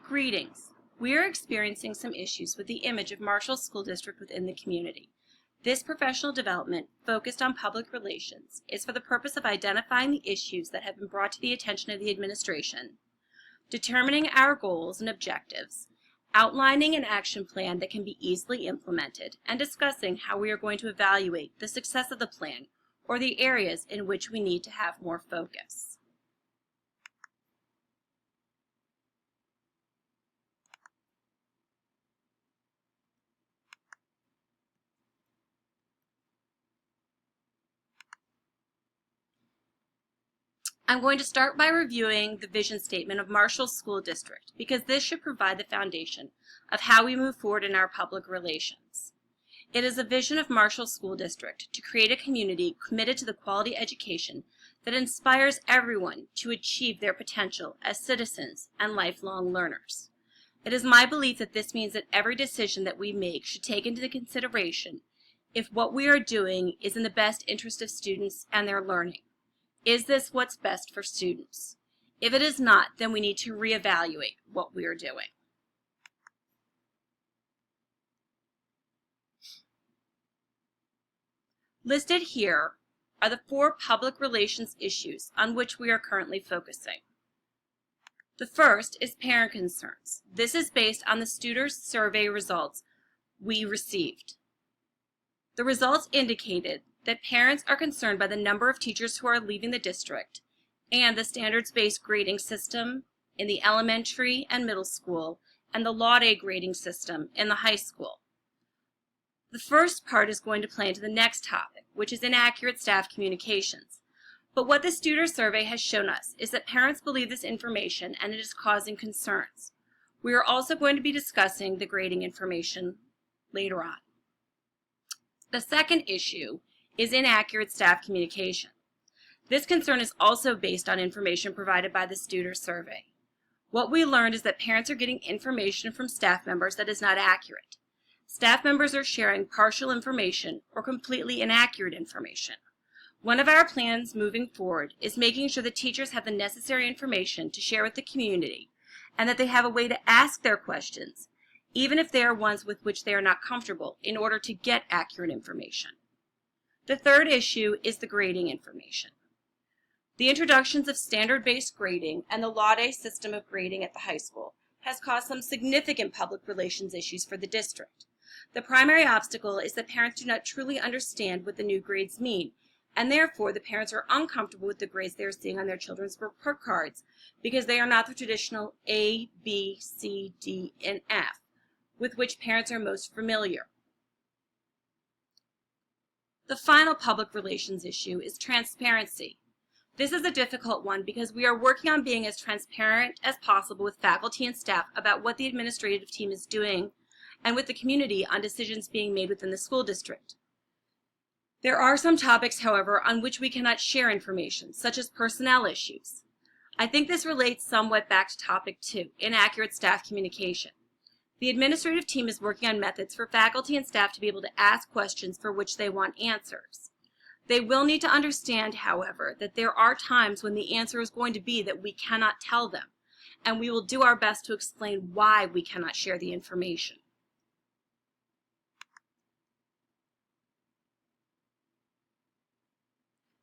Greetings. We are experiencing some issues with the image of Marshall School District within the community. This professional development, focused on public relations, is for the purpose of identifying the issues that have been brought to the attention of the administration, determining our goals and objectives, outlining an action plan that can be easily implemented, and discussing how we are going to evaluate the success of the plan or the areas in which we need to have more focus. I'm going to start by reviewing the vision statement of Marshall School District because this should provide the foundation of how we move forward in our public relations. It is a vision of Marshall School District to create a community committed to the quality education that inspires everyone to achieve their potential as citizens and lifelong learners. It is my belief that this means that every decision that we make should take into consideration if what we are doing is in the best interest of students and their learning. Is this what's best for students? If it is not, then we need to reevaluate what we are doing. Listed here are the 4 public relations issues on which we are currently focusing. The first is parent concerns. This is based on the student survey results we received. The results indicated that parents are concerned by the number of teachers who are leaving the district and the standards-based grading system in the elementary and middle school and the Law-Day grading system in the high school. The first part is going to play into the next topic, which is inaccurate staff communications. But what the student survey has shown us is that parents believe this information and it is causing concerns. We are also going to be discussing the grading information later on. The second issue is inaccurate staff communication. This concern is also based on information provided by the student survey. What we learned is that parents are getting information from staff members that is not accurate. Staff members are sharing partial information or completely inaccurate information. One of our plans moving forward is making sure that teachers have the necessary information to share with the community and that they have a way to ask their questions, even if they are ones with which they are not comfortable, in order to get accurate information. The third issue is the grading information. The introductions of standard-based grading and the Law-Day system of grading at the high school has caused some significant public relations issues for the district. The primary obstacle is that parents do not truly understand what the new grades mean, and therefore the parents are uncomfortable with the grades they are seeing on their children's report cards because they are not the traditional A, B, C, D, and F, with which parents are most familiar. The final public relations issue is transparency. This is a difficult one because we are working on being as transparent as possible with faculty and staff about what the administrative team is doing and with the community on decisions being made within the school district. There are some topics, however, on which we cannot share information, such as personnel issues. I think this relates somewhat back to topic 2, inaccurate staff communication. The administrative team is working on methods for faculty and staff to be able to ask questions for which they want answers. They will need to understand, however, that there are times when the answer is going to be that we cannot tell them, and we will do our best to explain why we cannot share the information.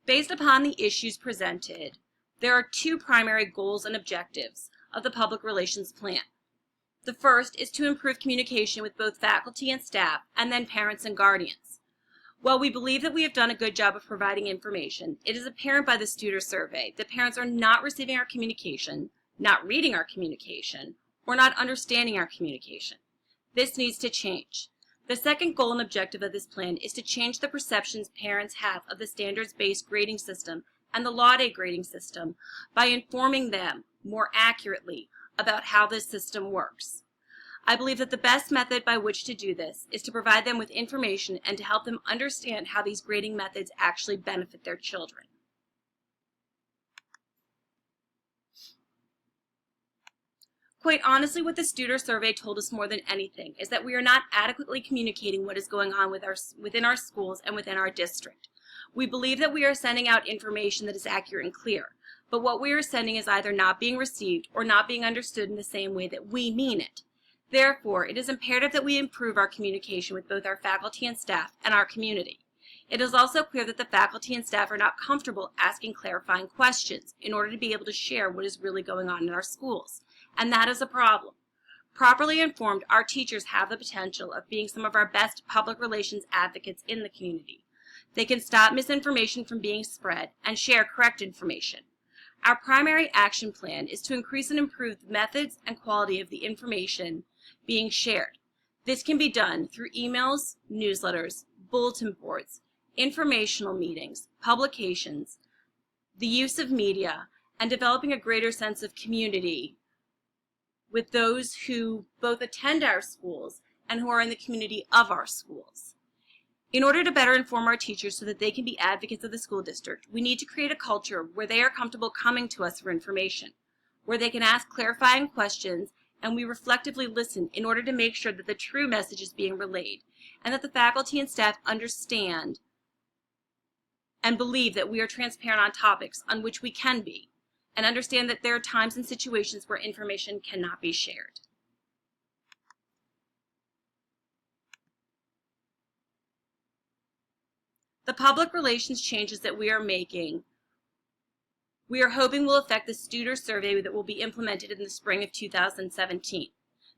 Based upon the issues presented, there are 2 primary goals and objectives of the public relations plan. The first is to improve communication with both faculty and staff, and then parents and guardians. While we believe that we have done a good job of providing information, it is apparent by the student survey that parents are not receiving our communication, not reading our communication, or not understanding our communication. This needs to change. The second goal and objective of this plan is to change the perceptions parents have of the standards-based grading system and the Law-Day grading system by informing them more accurately about how this system works. I believe that the best method by which to do this is to provide them with information and to help them understand how these grading methods actually benefit their children. Quite honestly, what the student survey told us more than anything is that we are not adequately communicating what is going on within our schools and within our district. We believe that we are sending out information that is accurate and clear, but what we are sending is either not being received or not being understood in the same way that we mean it. Therefore, it is imperative that we improve our communication with both our faculty and staff and our community. It is also clear that the faculty and staff are not comfortable asking clarifying questions in order to be able to share what is really going on in our schools, and that is a problem. Properly informed, our teachers have the potential of being some of our best public relations advocates in the community. They can stop misinformation from being spread and share correct information. Our primary action plan is to increase and improve the methods and quality of the information being shared. This can be done through emails, newsletters, bulletin boards, informational meetings, publications, the use of media, and developing a greater sense of community with those who both attend our schools and who are in the community of our schools. In order to better inform our teachers so that they can be advocates of the school district, we need to create a culture where they are comfortable coming to us for information, where they can ask clarifying questions, and we reflectively listen in order to make sure that the true message is being relayed, and that the faculty and staff understand and believe that we are transparent on topics on which we can be, and understand that there are times and situations where information cannot be shared. The public relations changes that we are making, we are hoping will affect the student survey that will be implemented in the spring of 2017.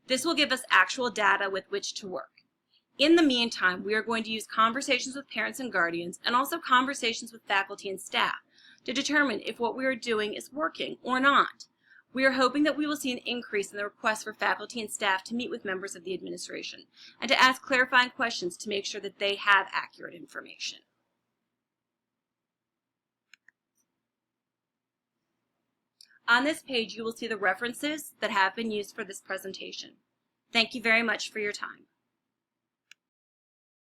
This will give us actual data with which to work. In the meantime, we are going to use conversations with parents and guardians and also conversations with faculty and staff to determine if what we are doing is working or not. We are hoping that we will see an increase in the requests for faculty and staff to meet with members of the administration and to ask clarifying questions to make sure that they have accurate information. On this page, you will see the references that have been used for this presentation. Thank you very much for your time.